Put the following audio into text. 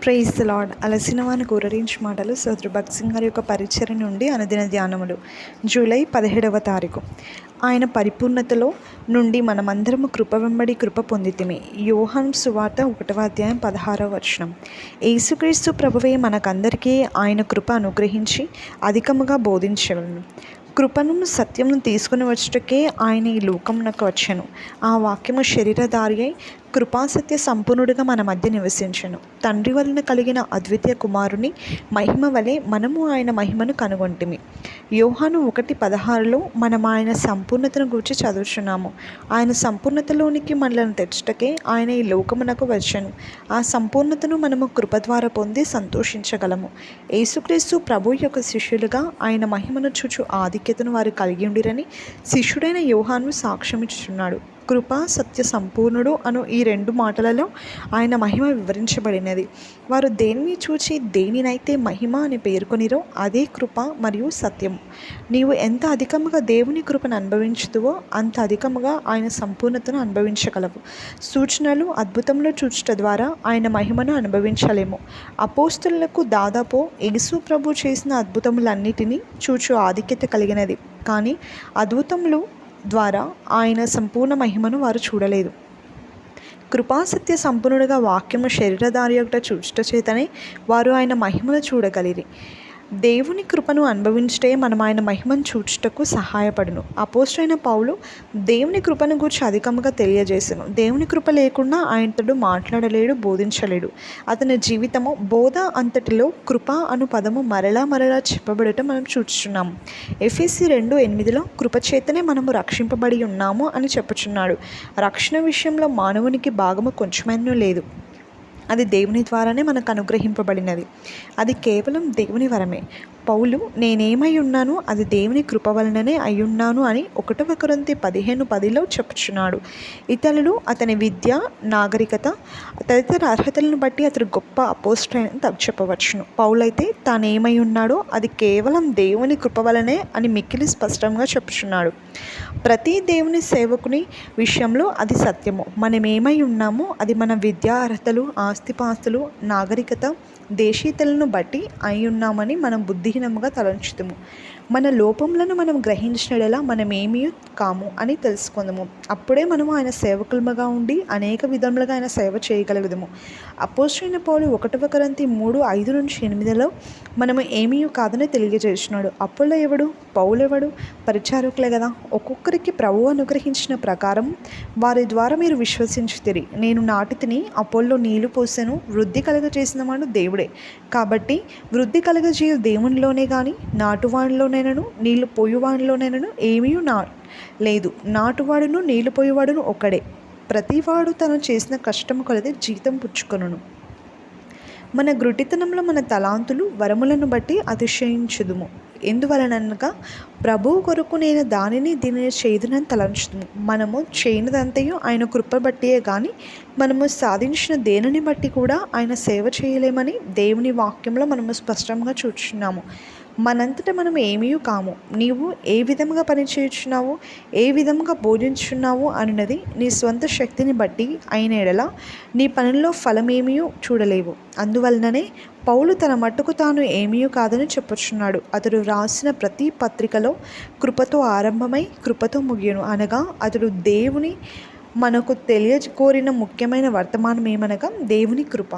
Praise the lord. అలసిన వానికి ఊరడించు మాటలు సోదరు భక్త్ సింగ్ గారి యొక్క పరిచర్య నుండి అనుదిన ధ్యానములు. జూలై 17వ తారీఖు. ఆయన పరిపూర్ణతలో నుండి మనమందరము కృప వెంబడి కృప పొందితిమి. యోహాను సువార్త 1వ అధ్యాయం 16వ వచనం. యేసుక్రీస్తు ప్రభువే మనకందరికీ ఆయన కృప అనుగ్రహించి అధికముగా బోధించవలెను. కృపను సత్యమును తీసుకుని వచ్చటకే ఆయన ఈ లోకమునకు వచ్చెను. ఆ వాక్యము శరీరధారి అయి కృపాసత్య సంపూర్ణుడిగా మన మధ్య నివసించెను. తండ్రి వలన కలిగిన అద్వితీయ కుమారుని మహిమ వలె మనము ఆయన మహిమను కనుగొంటిమి. యోహాను 1:16లో మనం ఆయన సంపూర్ణతను గురించి చదువుచున్నాము. ఆయన సంపూర్ణతలోనికి మనలను తెచ్చుటకే ఆయన ఈ లోకమునకు వచ్చెను. ఆ సంపూర్ణతను మనము కృప ద్వారా పొంది సంతోషించగలము. యేసుక్రీస్తు ప్రభు యొక్క శిష్యులుగా ఆయన మహిమను చూచు ఆధిక్యతను వారు కలిగి ఉండిరని శిష్యుడైన యోహాను సాక్ష్యమిచ్చుచున్నాడు. కృప సత్య సంపూర్ణుడు అను ఈ రెండు మాటలలో ఆయన మహిమ వివరించబడినది. వారు దేనిని చూచి దేనినైతే మహిమ అని పేర్కొనిరో అదే కృప మరియు సత్యము. నీవు ఎంత అధికముగా దేవుని కృపను అనుభవించుదువో అంత అధికముగా ఆయన సంపూర్ణతను అనుభవించగలవు. సూచనలు అద్భుతములు చూచుట ద్వారా ఆయన మహిమను అనుభవించలేము. అపోస్తులకు దాదాపు యేసు ప్రభు చేసిన అద్భుతములన్నిటినీ చూచు ఆధిక్యత కలిగినది, కానీ అద్భుతములు ద్వారా ఆయన సంపూర్ణ మహిమను వారు చూడలేదు. కృపాసత్య సంపూర్ణుడిగా వాక్యము శరీరధారి యొక్క చూచుట చేతనే వారు ఆయన మహిమను చూడగలిరి. దేవుని కృపను అనుభవించటే మనం ఆయన మహిమను చూచుటకు సహాయపడును. అపోస్తలుడైన పౌలు దేవుని కృపను గురించి అధికంగా తెలియజేసెను. దేవుని కృప లేకుండా ఆయనతో మాట్లాడలేడు, బోధించలేడు. అతని జీవితము బోధ అంతటిలో కృప అను పదము మరలా చెప్పబడటం మనం చూస్తున్నాము. ఎఫెసీ 2:8లో కృపచేతనే మనము రక్షింపబడి ఉన్నాము అని చెప్పుచున్నాడు. రక్షణ విషయంలో మానవునికి భాగము కొంచెమైనా లేదు. అది దేవుని ద్వారానే మనకు అనుగ్రహింపబడినది. అది కేవలం దేవుని వరమే. పౌలు నేనేమై ఉన్నాను అది దేవుని కృప వలననే అయ్యున్నాను అని 1 కొరింథీ 15:10లో చెప్పుచున్నాడు. ఇతరులు అతని విద్య, నాగరికత, తదితర అర్హతలను బట్టి అతడు గొప్ప అపోస్తలుడు అని చెప్పవచ్చును. పౌలైతే తానేమై ఉన్నాడో అది కేవలం దేవుని కృప వలనే అని మిక్కిలి స్పష్టంగా చెప్పుచున్నాడు. ప్రతి దేవుని సేవకుని విషయంలో అది సత్యము. మనం ఏమై ఉన్నామో అది మన విద్యా అర్హతలు, ఆస్తిపాస్తులు, నాగరికత, దేశీయతలను బట్టి అయి ఉన్నామని మనం బుద్ధిహీనముగా తలంచుతాము. మన లోపములను మనం గ్రహించినలా మనం ఏమీ కాము అని తెలుసుకుందాము. అప్పుడే మనము ఆయన సేవకులుగా ఉండి అనేక విధములుగా ఆయన సేవ చేయగలుగుదాము. అపోస్తలుడైన పౌలు 1 కొరింథీ 3:5-8లో మనము ఏమీ కాదని తెలియజేస్తున్నాడు. అపోల్లో ఎవడు, పౌలు ఎవడు? పరిచారకులే కదా. ఒక్కొక్కరికి ప్రభువు అనుగ్రహించిన ప్రకారం వారి ద్వారా మీరు విశ్వసించుతిరి. నేను నాటితిని, అపోల్లో నీళ్లు పోసెను, వృద్ధి కలుగజేసిన వాడు దేవుడే. కాబట్టి వృద్ధి కలుగజేయు దేవునిలోనే కానీ నాటువాడిలోనైనను నీళ్లు పోయువాడిలోనైనను ఏమీ లేదు. నాటువాడును నీళ్లు పోయేవాడును ఒకడే. ప్రతివాడు తను చేసిన కష్టము కొలది జీతం పుచ్చుకొనును. మన గ్రుడ్డితనంలో మన తలాంతులు వరములను బట్టి అతిశయించుదుము. ఎందువలనగా ప్రభువు కొరకు నేను దీనిని చేయుదునని తలంచుదుము. మనము చేయనిదంతయు ఆయన కృప బట్టియే కానీ మనము సాధించిన దేనిని బట్టి కూడా ఆయన సేవ చేయలేమని దేవుని వాక్యంలో మనము స్పష్టంగా చూస్తున్నాము. మనంతటా మనం ఏమీ కాము. నీవు ఏ విధముగా పనిచేయుచున్నావు, ఏ విధముగా బోధించున్నావు అన్నది నీ స్వంత శక్తిని బట్టి అయిన ఎడల నీ పనుల్లో ఫలమేమీ చూడలేవు. అందువలననే పౌలు తన మట్టుకు తాను ఏమీ కాదని చెప్పుచున్నాడు. అతడు రాసిన ప్రతి పత్రికలో కృపతో ఆరంభమై కృపతో ముగియును. అనగా అతడు దేవుని మనకు తెలియకోరిన ముఖ్యమైన వర్తమానం ఏమనగా దేవుని కృప.